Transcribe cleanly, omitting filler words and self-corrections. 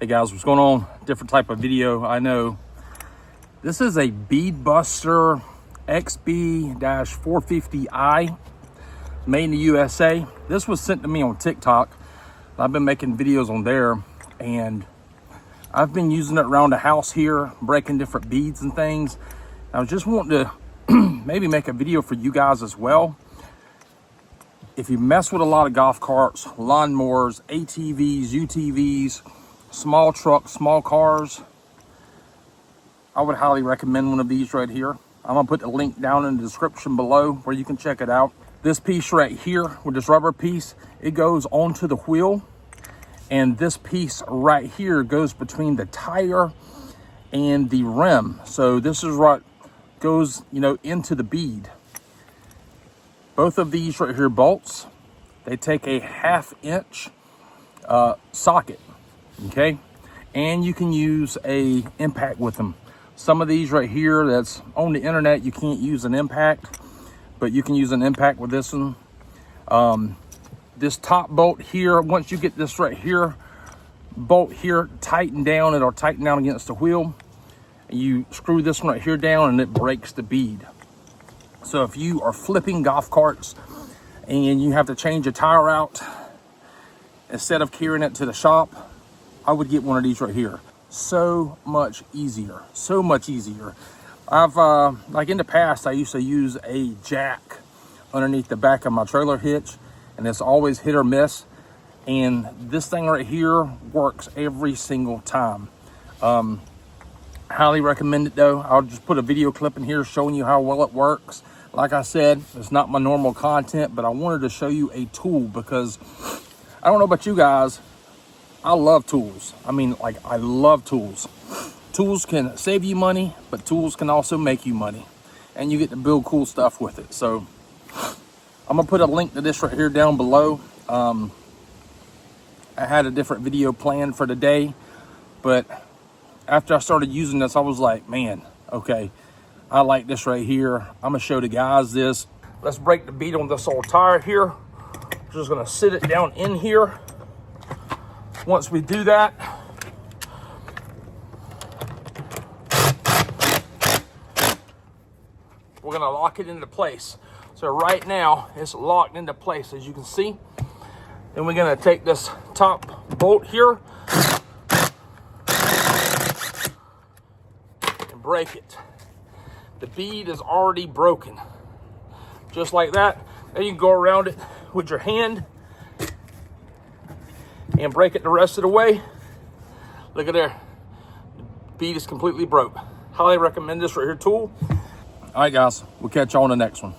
Hey guys, what's going on? Different type of video, I know. This is a BeadBuster XB-450i, made in the USA. This was sent to me on TikTok. I've been making videos on there, and I've been using it around the house here, breaking different beads and things. I was just wanting to maybe make a video for you guys as well. If you mess with a lot of golf carts, lawnmowers, ATVs, UTVs, small trucks, small cars, I would highly recommend one of these right here. I'm gonna put the link down in the description below where you can check it out. This piece right here with this rubber piece, it goes onto the wheel, and this piece right here goes between the tire and the rim. So this is what goes, into the bead. Both of these right here bolts, they take a 1/2 inch socket. Okay, and you can use a impact with them. Some of these right here that's on the internet, you can't use an impact, but you can use an impact with this one. This top bolt here, once you get this right here bolt here tightened down, it'll tighten down against the wheel, and you screw this one right here down and it breaks the bead. So if you are flipping golf carts and you have to change a tire out, instead of carrying it to the shop, I would get one of these right here. So much easier, so much easier. I've, like in the past, I used to use a jack underneath the back of my trailer hitch, and it's always hit or miss. And this thing right here works every single time. Highly recommend it though. I'll just put a video clip in here showing you how well it works. Like I said, it's not my normal content, but I wanted to show you a tool because I don't know about you guys, I love tools. I mean, like, I love tools. Tools can save you money, but tools can also make you money. And you get to build cool stuff with it. So I'm gonna put a link to this right here down below. I had a different video planned for today, but after I started using this, I was like, man, okay, I like this right here. I'm gonna show the guys this. Let's break the bead on this old tire here. Just gonna sit it down in here. Once we do that, we're gonna lock it into place. So right now, it's locked into place, as you can see. Then we're gonna take this top bolt here and break it. The bead is already broken. Just like that. Then you can go around it with your hand and break it the rest of the way. Look at there. The bead is completely broke. Highly recommend this right here tool. All right, guys, we'll catch you on the next one.